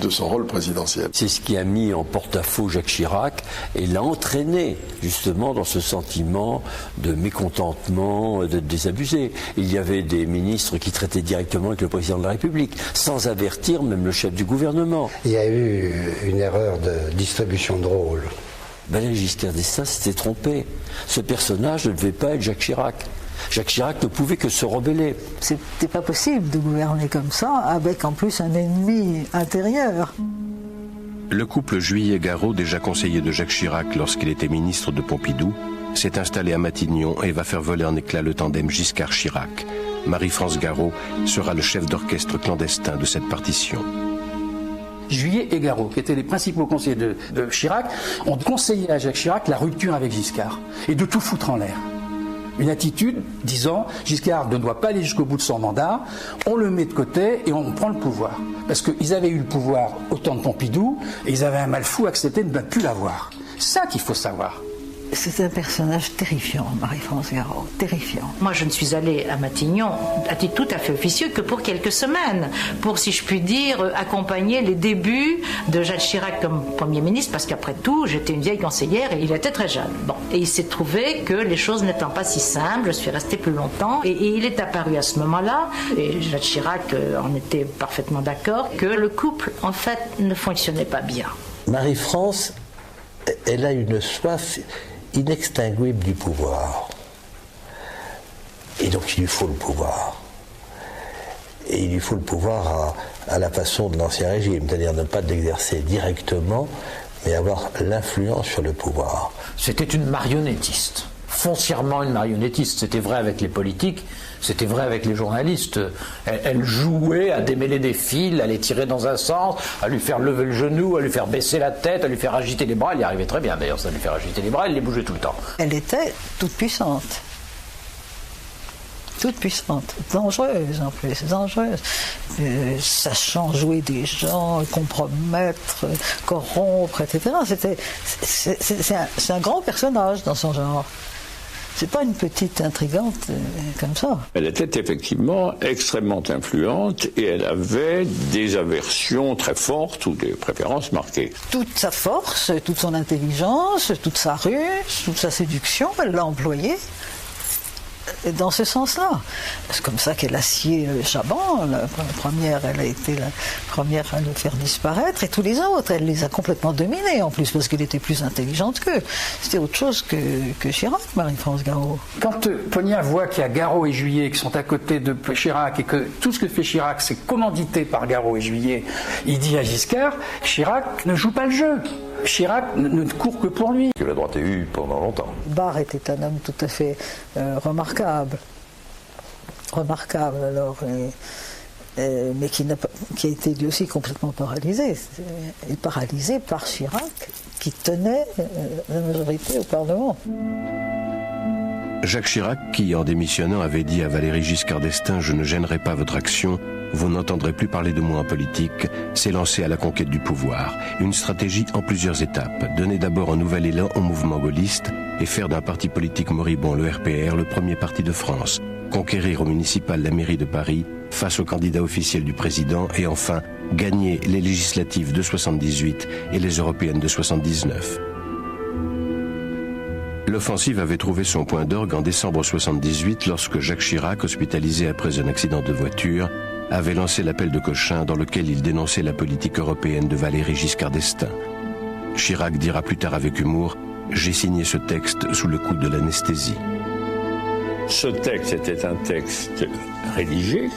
de son rôle présidentiel. C'est ce qui a mis en porte-à-faux Jacques Chirac et l'a entraîné justement dans ce sentiment de mécontentement, de désabusé. Il y avait des ministres qui traitaient directement avec le président de la République, sans avertir même le chef du gouvernement. Il y a eu une erreur de distribution de rôle. Valéry Giscard d'Estaing s'était trompé. Ce personnage ne devait pas être Jacques Chirac. Jacques Chirac ne pouvait que se rebeller. C'était pas possible de gouverner comme ça, avec en plus un ennemi intérieur. Le couple Juillet-Garot, déjà conseiller de Jacques Chirac lorsqu'il était ministre de Pompidou, s'est installé à Matignon et va faire voler en éclats le tandem Giscard-Chirac. Marie-France Garot sera le chef d'orchestre clandestin de cette partition. Juillet et Garot, qui étaient les principaux conseillers de Chirac, ont conseillé à Jacques Chirac la rupture avec Giscard et de tout foutre en l'air. Une attitude disant Giscard ne doit pas aller jusqu'au bout de son mandat, on le met de côté et on prend le pouvoir. Parce qu'ils avaient eu le pouvoir au temps de Pompidou et ils avaient un mal fou à accepter de ne plus l'avoir. C'est ça qu'il faut savoir. C'est un personnage terrifiant, Marie-France Garot, terrifiant. Moi, je ne suis allée à Matignon, à titre tout à fait officieux, que pour quelques semaines, pour, si je puis dire, accompagner les débuts de Jacques Chirac comme Premier ministre, parce qu'après tout, j'étais une vieille conseillère et il était très jeune. Bon. Et il s'est trouvé que les choses n'étant pas si simples, je suis restée plus longtemps, et il est apparu à ce moment-là, et Jacques Chirac en était parfaitement d'accord, que le couple, en fait, ne fonctionnait pas bien. Marie-France, elle a une soif inextinguible du pouvoir. Et donc il lui faut le pouvoir. Et il lui faut le pouvoir à la façon de l'Ancien Régime, c'est-à-dire ne pas l'exercer directement, mais avoir l'influence sur le pouvoir. C'était une marionnettiste, foncièrement une marionnettiste. C'était vrai avec les politiques, c'était vrai avec les journalistes. Elle jouait à démêler des fils, à les tirer dans un sens, à lui faire lever le genou, à lui faire baisser la tête, à lui faire agiter les bras. Elle y arrivait très bien d'ailleurs, ça lui faire agiter les bras, elle les bougeait tout le temps. Elle était toute puissante. Toute puissante, dangereuse en plus, dangereuse. Sachant jouer des gens, compromettre, corrompre, etc. C'est un grand personnage dans son genre. C'est pas une petite intrigante comme ça. Elle était effectivement extrêmement influente et elle avait des aversions très fortes ou des préférences marquées. Toute sa force, toute son intelligence, toute sa ruse, toute sa séduction, elle l'a employée dans ce sens-là. C'est comme ça qu'elle a scié Chaban. La première, elle a été la première à le faire disparaître, et tous les autres, elle les a complètement dominés en plus, parce qu'elle était plus intelligente qu'eux. C'était autre chose que Chirac, Marie-France Garot. Quand Pognat voit qu'il y a Garot et Juillet qui sont à côté de Chirac et que tout ce que fait Chirac, c'est commandité par Garot et Juillet, il dit à Giscard, Chirac ne joue pas le jeu. Chirac ne court que pour lui. Que la droite a eu pendant longtemps. Barre était un homme tout à fait remarquable. Remarquable alors, mais qui a été lui aussi complètement paralysé. Et paralysé par Chirac, qui tenait la majorité au Parlement. Jacques Chirac, qui en démissionnant avait dit à Valéry Giscard d'Estaing « Je ne gênerai pas votre action », vous n'entendrez plus parler de moi en politique, s'est lancé à la conquête du pouvoir. Une stratégie en plusieurs étapes. Donner d'abord un nouvel élan au mouvement gaulliste et faire d'un parti politique moribond, le RPR, le premier parti de France. Conquérir au municipal la mairie de Paris face au candidat officiel du président et enfin gagner les législatives de 78 et les européennes de 79. L'offensive avait trouvé son point d'orgue en décembre 78 lorsque Jacques Chirac, hospitalisé après un accident de voiture, avait lancé l'appel de Cochin dans lequel il dénonçait la politique européenne de Valéry Giscard d'Estaing. Chirac dira plus tard avec humour « J'ai signé ce texte sous le coup de l'anesthésie ». Ce texte était un texte rédigé,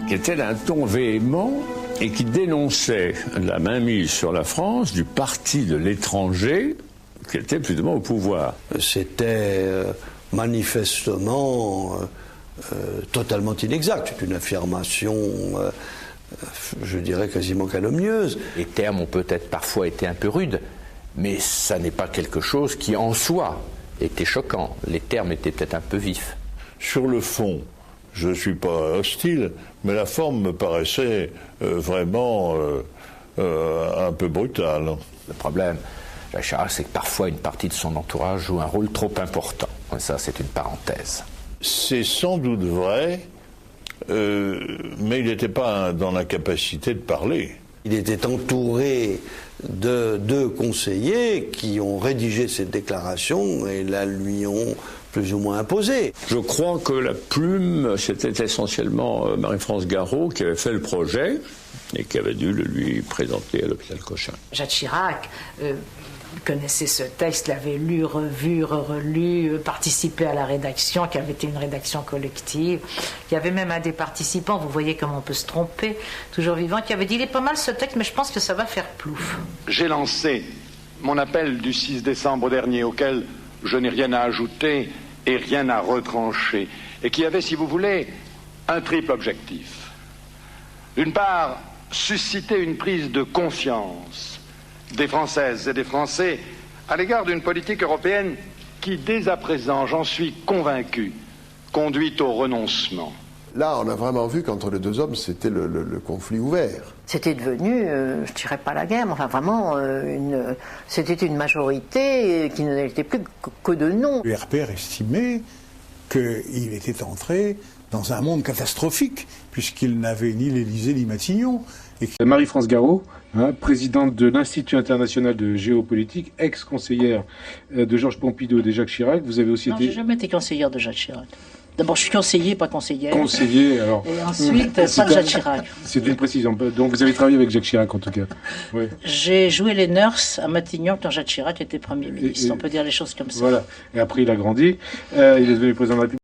qui était d'un ton véhément et qui dénonçait la mainmise sur la France du parti de l'étranger qui était plus ou moins au pouvoir. C'était manifestement totalement inexact. C'est une affirmation, je dirais, quasiment calomnieuse. Les termes ont peut-être parfois été un peu rudes, mais ça n'est pas quelque chose qui, en soi, était choquant. Les termes étaient peut-être un peu vifs. Sur le fond, je ne suis pas hostile, mais la forme me paraissait vraiment un peu brutale. Le problème, Jacques Chirac, c'est que parfois une partie de son entourage joue un rôle trop important. Ça, c'est une parenthèse. C'est sans doute vrai, mais il n'était pas dans la capacité de parler. Il était entouré de 2 conseillers qui ont rédigé cette déclaration et la lui ont plus ou moins imposée. Je crois que la plume, c'était essentiellement Marie-France Garot qui avait fait le projet et qui avait dû le lui présenter à l'hôpital Cochin. Jacques Chirac connaissait ce texte, l'avait lu, revu, relu, participé à la rédaction, qui avait été une rédaction collective. Il y avait même un des participants, vous voyez comment on peut se tromper, toujours vivant, qui avait dit « il est pas mal ce texte, mais je pense que ça va faire plouf ». J'ai lancé mon appel du 6 décembre dernier, auquel je n'ai rien à ajouter et rien à retrancher, et qui avait, si vous voulez, un triple objectif. D'une part, susciter une prise de confiance des Françaises et des Français à l'égard d'une politique européenne qui, dès à présent, j'en suis convaincu, conduit au renoncement. Là, on a vraiment vu qu'entre les 2 hommes, c'était le conflit ouvert. C'était devenu, je dirais pas la guerre, mais enfin vraiment, c'était une majorité qui n'était plus que de nom. Le RPR estimait qu'il était entré dans un monde catastrophique, puisqu'il n'avait ni l'Élysée ni Matignon. Marie-France Garot, présidente de l'Institut international de géopolitique, ex-conseillère de Georges Pompidou et de Jacques Chirac. Vous avez aussi été... Non, j'ai jamais été conseillère de Jacques Chirac. D'abord, je suis conseiller, pas conseillère. Conseiller, alors. Et ensuite, pas de Jacques Chirac. C'est une précision. Donc, vous avez travaillé avec Jacques Chirac, en tout cas. Oui. J'ai joué les nurses à Matignon quand Jacques Chirac était Premier ministre. On peut dire les choses comme ça. Voilà. Et après, il a grandi. Il est devenu président de la République.